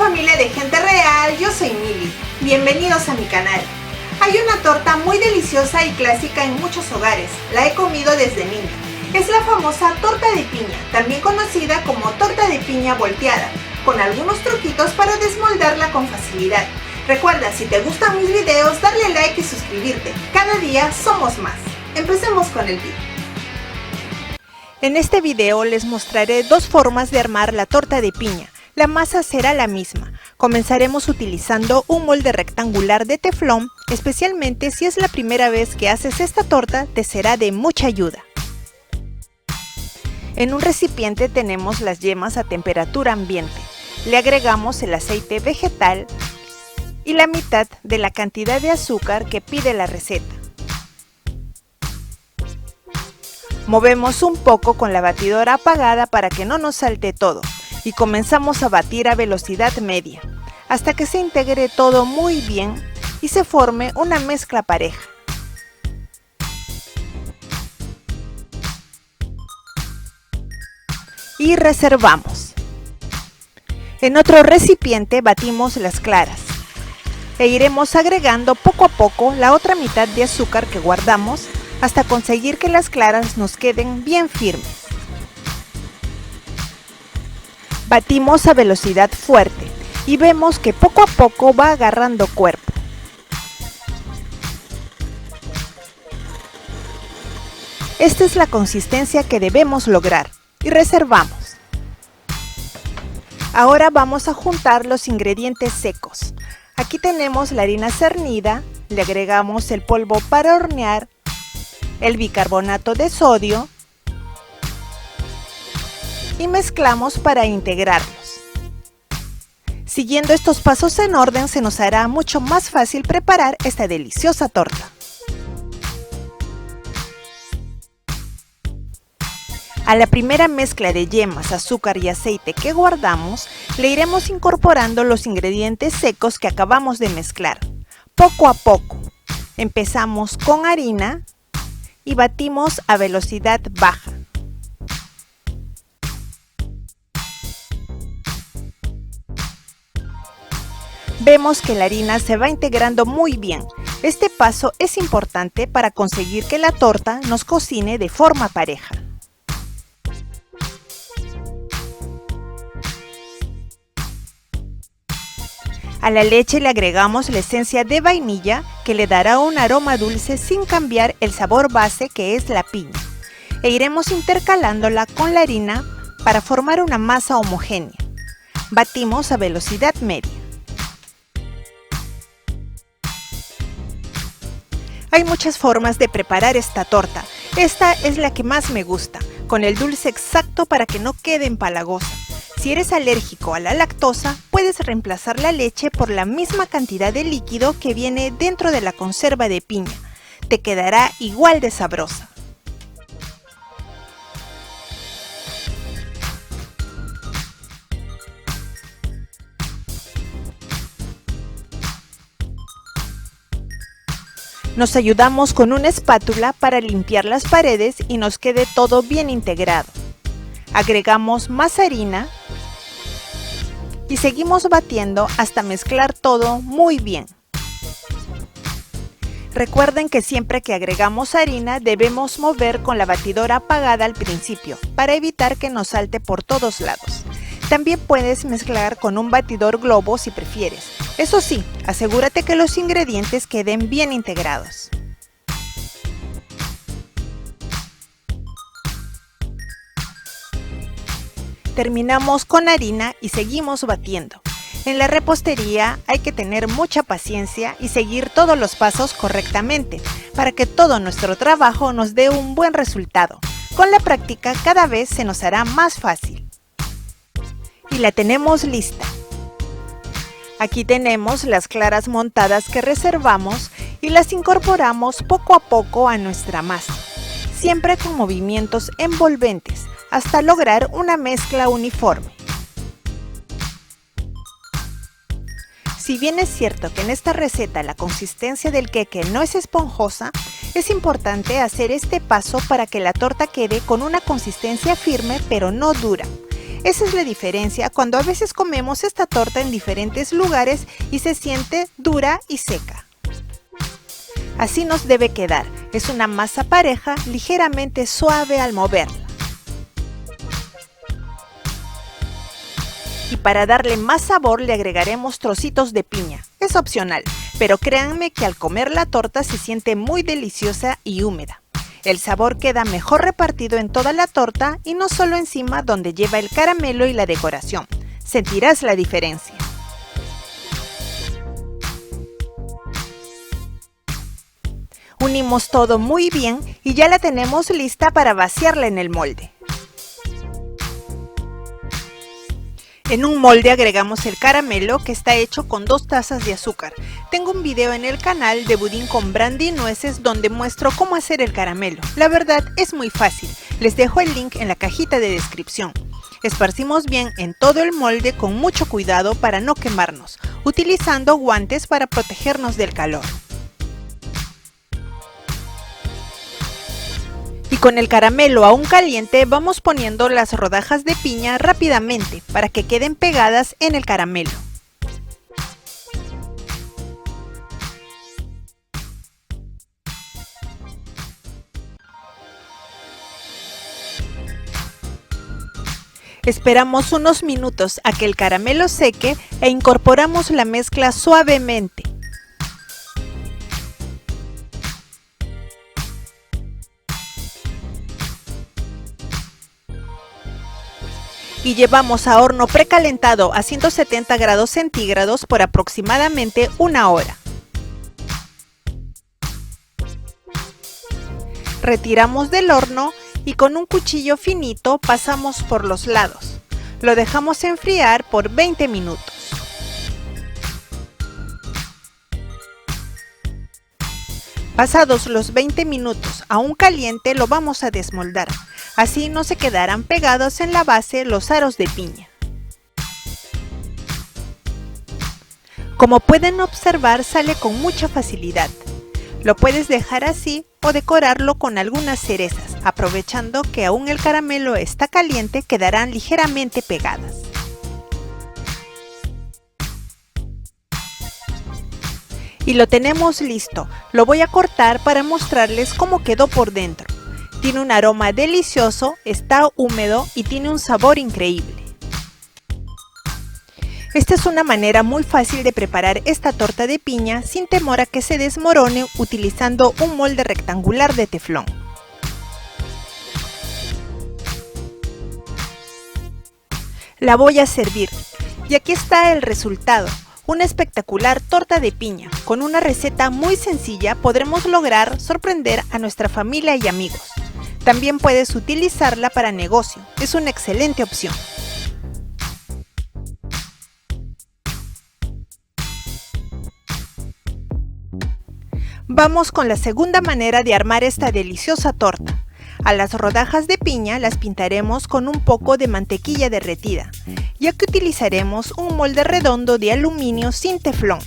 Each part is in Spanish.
familia de Gente Real, yo soy Mili. Bienvenidos a mi canal. Hay una torta muy deliciosa y clásica en muchos hogares. La he comido desde niña. Es la famosa torta de piña, también conocida como torta de piña volteada, con algunos truquitos para desmoldarla con facilidad. Recuerda, si te gustan mis videos, darle like y suscribirte. Cada día somos más. Empecemos con el video. En este video les mostraré dos formas de armar la torta de piña. La masa será la misma. Comenzaremos utilizando un molde rectangular de teflón, especialmente si es la primera vez que haces esta torta, te será de mucha ayuda. En un recipiente tenemos las yemas a temperatura ambiente. Le agregamos el aceite vegetal y la mitad de la cantidad de azúcar que pide la receta. Movemos un poco con la batidora apagada para que no nos salte todo y comenzamos a batir a velocidad media hasta que se integre todo muy bien y se forme una mezcla pareja. Y reservamos. En otro recipiente batimos las claras e iremos agregando poco a poco la otra mitad de azúcar que guardamos hasta conseguir que las claras nos queden bien firmes. Batimos a velocidad fuerte y vemos que poco a poco va agarrando cuerpo. Esta es la consistencia que debemos lograr y reservamos. Ahora vamos a juntar los ingredientes secos. Aquí tenemos la harina cernida, le agregamos el polvo para hornear, el bicarbonato de sodio y mezclamos para integrarlos. Siguiendo estos pasos en orden se nos hará mucho más fácil preparar esta deliciosa torta. A la primera mezcla de yemas, azúcar y aceite que guardamos, le iremos incorporando los ingredientes secos que acabamos de mezclar. Poco a poco. Empezamos con harina y batimos a velocidad baja. Vemos que la harina se va integrando muy bien. Este paso es importante para conseguir que la torta nos cocine de forma pareja. A la leche le agregamos la esencia de vainilla que le dará un aroma dulce sin cambiar el sabor base que es la piña. E iremos intercalándola con la harina para formar una masa homogénea. Batimos a velocidad media. Hay muchas formas de preparar esta torta. Esta es la que más me gusta, con el dulce exacto para que no quede empalagosa. Si eres alérgico a la lactosa, puedes reemplazar la leche por la misma cantidad de líquido que viene dentro de la conserva de piña. Te quedará igual de sabrosa. Nos ayudamos con una espátula para limpiar las paredes y nos quede todo bien integrado. Agregamos más harina y seguimos batiendo hasta mezclar todo muy bien. Recuerden que siempre que agregamos harina debemos mover con la batidora apagada al principio para evitar que nos salte por todos lados. También puedes mezclar con un batidor globo si prefieres. Eso sí, asegúrate que los ingredientes queden bien integrados. Terminamos con harina y seguimos batiendo. En la repostería hay que tener mucha paciencia y seguir todos los pasos correctamente para que todo nuestro trabajo nos dé un buen resultado. Con la práctica cada vez se nos hará más fácil. Y la tenemos lista. Aquí tenemos las claras montadas que reservamos y las incorporamos poco a poco a nuestra masa, siempre con movimientos envolventes, hasta lograr una mezcla uniforme. Si bien es cierto que en esta receta la consistencia del queque no es esponjosa, es importante hacer este paso para que la torta quede con una consistencia firme pero no dura. Esa es la diferencia cuando a veces comemos esta torta en diferentes lugares y se siente dura y seca. Así nos debe quedar. Es una masa pareja, ligeramente suave al moverla. Y para darle más sabor le agregaremos trocitos de piña. Es opcional, pero créanme que al comer la torta se siente muy deliciosa y húmeda. El sabor queda mejor repartido en toda la torta y no solo encima donde lleva el caramelo y la decoración. Sentirás la diferencia. Unimos todo muy bien y ya la tenemos lista para vaciarla en el molde. En un molde agregamos el caramelo que está hecho con 2 tazas de azúcar. Tengo un video en el canal de budín con brandy y nueces donde muestro cómo hacer el caramelo. La verdad es muy fácil, les dejo el link en la cajita de descripción. Esparcimos bien en todo el molde con mucho cuidado para no quemarnos, utilizando guantes para protegernos del calor. Y con el caramelo aún caliente vamos poniendo las rodajas de piña rápidamente para que queden pegadas en el caramelo. Esperamos unos minutos a que el caramelo seque e incorporamos la mezcla suavemente. Y llevamos a horno precalentado a 170 grados centígrados por aproximadamente 1 hora. Retiramos del horno y con un cuchillo finito pasamos por los lados. Lo dejamos enfriar por 20 minutos. Pasados los 20 minutos aún caliente lo vamos a desmoldar. Así no se quedarán pegados en la base los aros de piña. Como pueden observar, sale con mucha facilidad. Lo puedes dejar así o decorarlo con algunas cerezas, aprovechando que aún el caramelo está caliente, quedarán ligeramente pegadas. Y lo tenemos listo. Lo voy a cortar para mostrarles cómo quedó por dentro. Tiene un aroma delicioso, está húmedo y tiene un sabor increíble. Esta es una manera muy fácil de preparar esta torta de piña sin temor a que se desmorone utilizando un molde rectangular de teflón. La voy a servir y aquí está el resultado. Una espectacular torta de piña. Con una receta muy sencilla podremos lograr sorprender a nuestra familia y amigos. También puedes utilizarla para negocio, es una excelente opción. Vamos con la segunda manera de armar esta deliciosa torta. A las rodajas de piña las pintaremos con un poco de mantequilla derretida, ya que utilizaremos un molde redondo de aluminio sin teflón.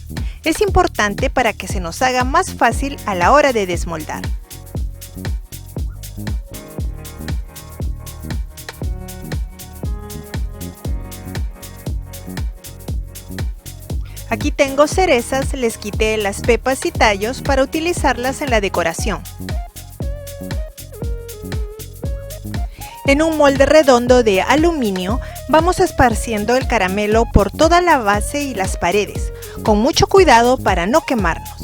Es importante para que se nos haga más fácil a la hora de desmoldar. Aquí tengo cerezas, les quité las pepas y tallos para utilizarlas en la decoración. En un molde redondo de aluminio vamos esparciendo el caramelo por toda la base y las paredes, con mucho cuidado para no quemarnos.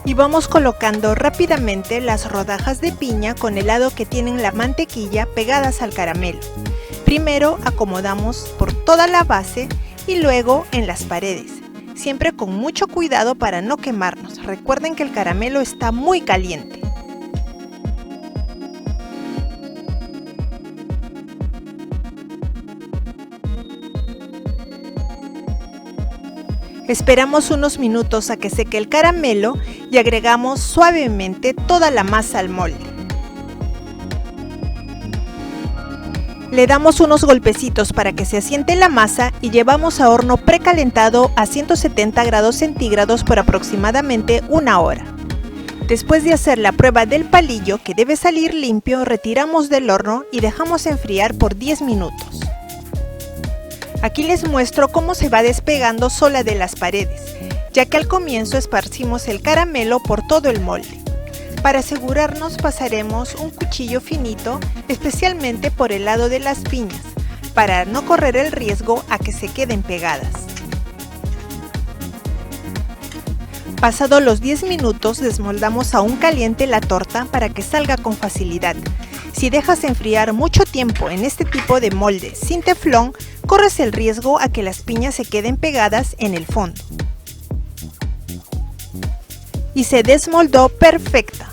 Y vamos colocando rápidamente las rodajas de piña con el lado que tienen la mantequilla pegadas al caramelo. Primero acomodamos por toda la base y luego en las paredes, siempre con mucho cuidado para no quemarnos. Recuerden que el caramelo está muy caliente. Esperamos unos minutos a que seque el caramelo y agregamos suavemente toda la masa al molde. Le damos unos golpecitos para que se asiente la masa y llevamos a horno precalentado a 170 grados centígrados por aproximadamente 1 hora. Después de hacer la prueba del palillo, que debe salir limpio, retiramos del horno y dejamos enfriar por 10 minutos. Aquí les muestro cómo se va despegando sola de las paredes, ya que al comienzo esparcimos el caramelo por todo el molde. Para asegurarnos pasaremos un cuchillo finito, especialmente por el lado de las piñas, para no correr el riesgo a que se queden pegadas. Pasados los 10 minutos desmoldamos aún caliente la torta para que salga con facilidad. Si dejas enfriar mucho tiempo en este tipo de molde sin teflón, corres el riesgo a que las piñas se queden pegadas en el fondo. Y se desmoldó perfecta.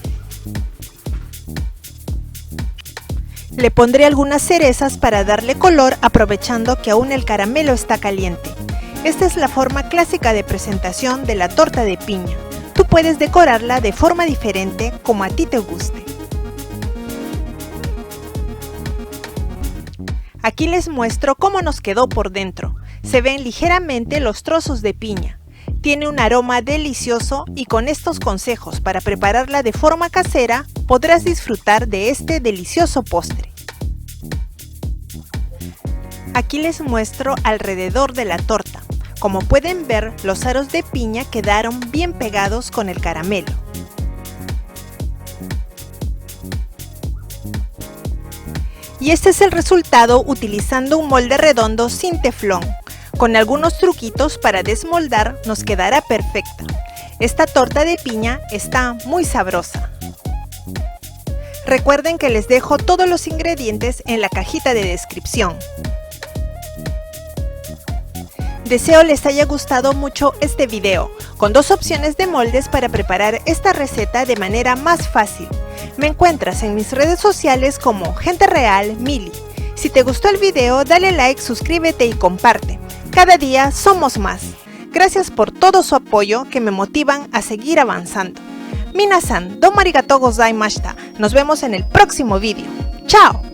Le pondré algunas cerezas para darle color, aprovechando que aún el caramelo está caliente. Esta es la forma clásica de presentación de la torta de piña. Tú puedes decorarla de forma diferente como a ti te guste. Aquí les muestro cómo nos quedó por dentro. Se ven ligeramente los trozos de piña. Tiene un aroma delicioso y con estos consejos para prepararla de forma casera podrás disfrutar de este delicioso postre. Aquí les muestro alrededor de la torta. Como pueden ver, los aros de piña quedaron bien pegados con el caramelo. Y este es el resultado utilizando un molde redondo sin teflón. Con algunos truquitos para desmoldar nos quedará perfecta. Esta torta de piña está muy sabrosa. Recuerden que les dejo todos los ingredientes en la cajita de descripción. Deseo les haya gustado mucho este video, con 2 opciones de moldes para preparar esta receta de manera más fácil. Me encuentras en mis redes sociales como Gente Real Mili. Si te gustó el video, dale like, suscríbete y comparte. Cada día somos más. Gracias por todo su apoyo que me motivan a seguir avanzando. Minasan, domo arigatou gozaimashita. Nos vemos en el próximo video. ¡Chao!